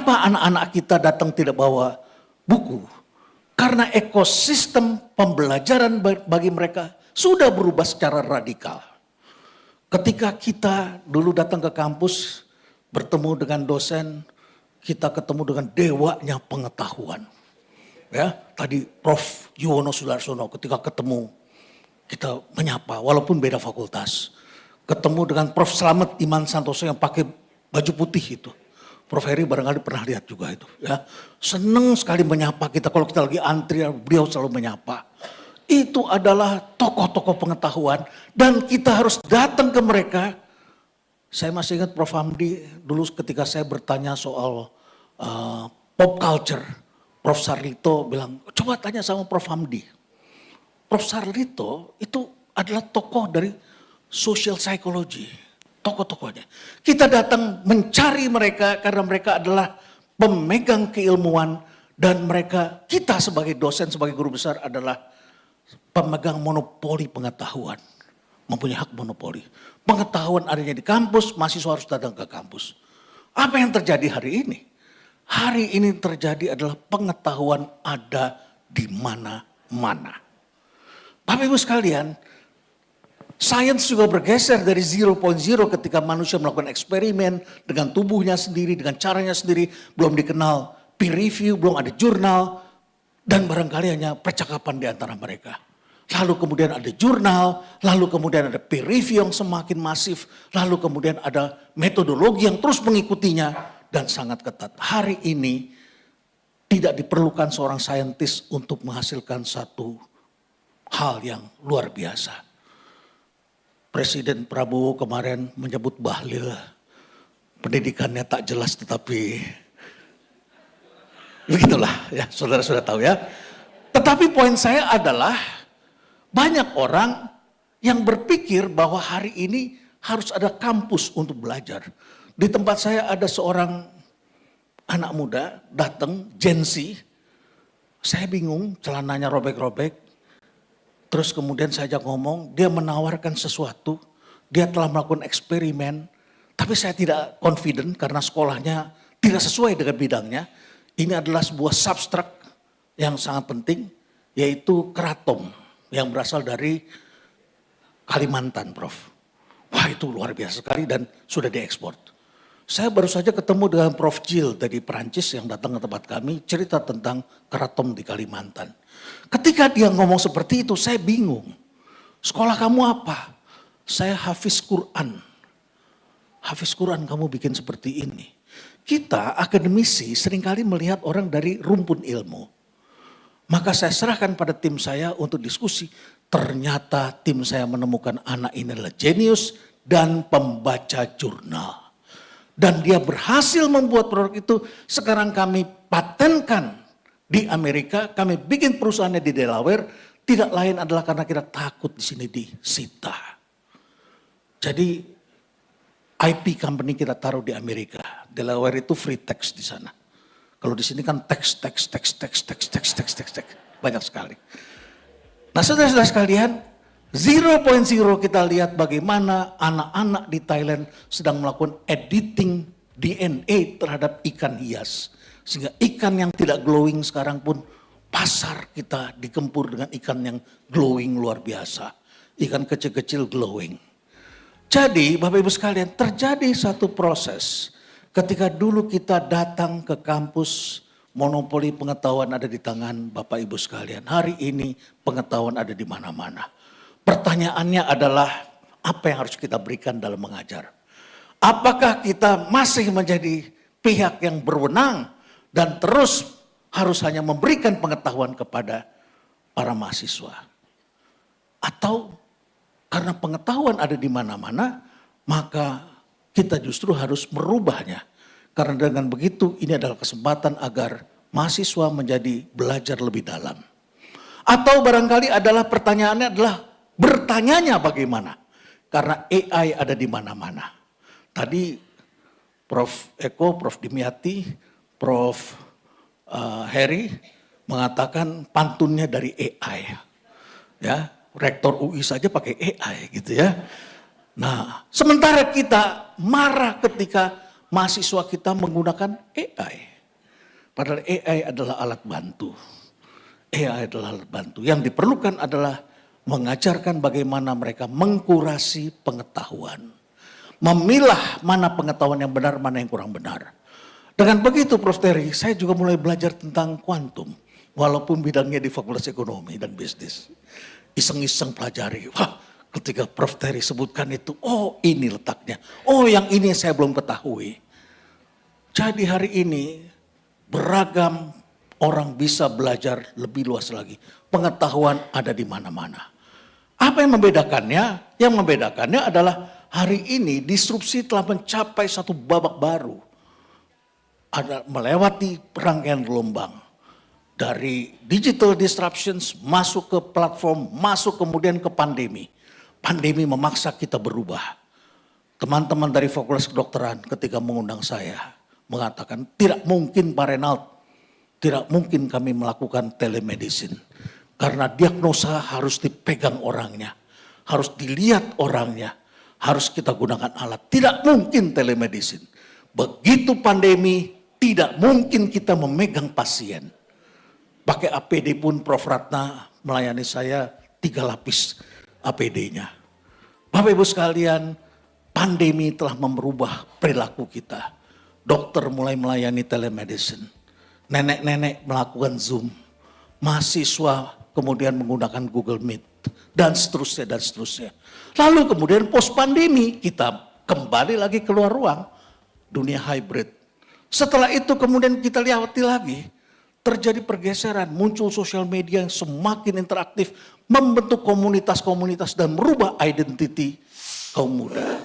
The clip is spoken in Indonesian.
Kenapa anak-anak kita datang tidak bawa buku? Karena ekosistem pembelajaran bagi mereka sudah berubah secara radikal. Ketika kita dulu datang ke kampus, bertemu dengan dosen, kita ketemu dengan dewanya pengetahuan. Ya, tadi Prof. Yuwono Sudarsono ketika ketemu, kita menyapa walaupun beda fakultas. Ketemu dengan Prof. Slamet Iman Santoso yang pakai baju putih itu. Prof. Heri barangkali pernah lihat juga itu. Ya, senang sekali menyapa kita, kalau kita lagi antri, beliau selalu menyapa. Itu adalah tokoh-tokoh pengetahuan dan kita harus datang ke mereka. Saya masih ingat Prof. Hamdi dulu ketika saya bertanya soal pop culture. Prof. Sarlito bilang, coba tanya sama Prof. Hamdi. Prof. Sarlito itu adalah tokoh dari social psychology. Tokoh-tokohnya. Kita datang mencari mereka karena mereka adalah pemegang keilmuan. Dan mereka, kita sebagai dosen, sebagai guru besar adalah pemegang monopoli pengetahuan. Mempunyai hak monopoli. Pengetahuan adanya di kampus, mahasiswa harus datang ke kampus. Apa yang terjadi hari ini? Hari ini terjadi adalah pengetahuan ada di mana-mana. Bapak Ibu sekalian, sains juga bergeser dari 0.0 ketika manusia melakukan eksperimen dengan tubuhnya sendiri, dengan caranya sendiri, belum dikenal peer review, belum ada jurnal, dan barangkali hanya percakapan di antara mereka. Lalu kemudian ada jurnal, lalu kemudian ada peer review yang semakin masif, lalu kemudian ada metodologi yang terus mengikutinya dan sangat ketat. Hari ini tidak diperlukan seorang saintis untuk menghasilkan satu hal yang luar biasa. Presiden Prabowo kemarin menyebut Bahlil, pendidikannya tak jelas tetapi begitulah ya, saudara sudah tahu ya. Tetapi poin saya adalah banyak orang yang berpikir bahwa hari ini harus ada kampus untuk belajar. Di tempat saya ada seorang anak muda datang, Gen Z. Saya bingung, celananya robek-robek. Terus kemudian saya ajak ngomong, dia menawarkan sesuatu. Dia telah melakukan eksperimen. Tapi saya tidak confident karena sekolahnya tidak sesuai dengan bidangnya. Ini adalah sebuah substrak yang sangat penting, yaitu keraton yang berasal dari Kalimantan, Prof. Wah, itu luar biasa sekali dan sudah diekspor. Saya baru saja ketemu dengan Prof. Jill dari Perancis yang datang ke tempat kami, cerita tentang keraton di Kalimantan. Ketika dia ngomong seperti itu, saya bingung. Sekolah kamu apa? Saya hafiz Quran. Hafiz Quran kamu bikin seperti ini. Kita akademisi seringkali melihat orang dari rumpun ilmu. Maka saya serahkan pada tim saya untuk diskusi. Ternyata tim saya menemukan anak ini adalah jenius dan pembaca jurnal. Dan dia berhasil membuat produk itu. Sekarang kami patenkan di Amerika. Kami bikin perusahaannya di Delaware. Tidak lain adalah karena kita takut di sini disita. Jadi IP company kita taruh di Amerika. Delaware itu free text di sana. Kalau di sini kan teks banyak sekali. Nah, saudara-saudara sekalian, 0.0 kita lihat bagaimana anak-anak di Thailand sedang melakukan editing DNA terhadap ikan hias. Sehingga ikan yang tidak glowing sekarang pun pasar kita digempur dengan ikan yang glowing luar biasa. Ikan kecil-kecil glowing. Jadi Bapak Ibu sekalian, terjadi satu proses. Ketika dulu kita datang ke kampus, monopoli pengetahuan ada di tangan Bapak Ibu sekalian. Hari ini pengetahuan ada di mana-mana. Pertanyaannya adalah apa yang harus kita berikan dalam mengajar? Apakah kita masih menjadi pihak yang berwenang dan terus harus hanya memberikan pengetahuan kepada para mahasiswa? Atau karena pengetahuan ada di mana-mana, maka kita justru harus merubahnya. Karena dengan begitu ini adalah kesempatan agar mahasiswa menjadi belajar lebih dalam. Atau barangkali adalah pertanyaannya adalah bertanyanya bagaimana. Karena AI ada di mana-mana. Tadi Prof. Eko, Prof. Dimyati, Prof. Heri mengatakan pantunnya dari AI. Ya, Rektor UI saja pakai AI gitu ya. Nah, sementara kita marah ketika mahasiswa kita menggunakan AI. Padahal AI adalah alat bantu. AI adalah alat bantu. Yang diperlukan adalah mengajarkan bagaimana mereka mengkurasi pengetahuan. Memilah mana pengetahuan yang benar, mana yang kurang benar. Dengan begitu Prof. Terry, saya juga mulai belajar tentang kuantum. Walaupun bidangnya di Fakultas Ekonomi dan Bisnis. Iseng-iseng pelajari. Wah, ketika Prof. Terry sebutkan itu, oh ini letaknya. Oh yang ini saya belum ketahui. Jadi hari ini beragam orang bisa belajar lebih luas lagi. Pengetahuan ada di mana-mana. Apa yang membedakannya? Yang membedakannya adalah hari ini disrupsi telah mencapai satu babak baru. Ada melewati rangkaian gelombang. Dari digital disruptions masuk ke platform, masuk kemudian ke pandemi. Pandemi memaksa kita berubah. Teman-teman dari Fakultas Kedokteran ketika mengundang saya mengatakan tidak mungkin Pak Renald, tidak mungkin kami melakukan telemedicine. Karena diagnosa harus dipegang orangnya, harus dilihat orangnya, harus kita gunakan alat. Tidak mungkin telemedicine. Begitu pandemi, tidak mungkin kita memegang pasien. Pakai APD pun Prof. Ratna melayani saya 3 lapis APD-nya. Bapak Ibu sekalian, pandemi telah merubah perilaku kita. Dokter mulai melayani telemedicine. Nenek-nenek melakukan Zoom. Mahasiswa kemudian menggunakan Google Meet. Dan seterusnya, dan seterusnya. Lalu kemudian post pandemi kita kembali lagi keluar ruang. Dunia hybrid. Setelah itu kemudian kita lewati lagi. Terjadi pergeseran, muncul sosial media yang semakin interaktif. Membentuk komunitas-komunitas dan merubah identiti kaum muda.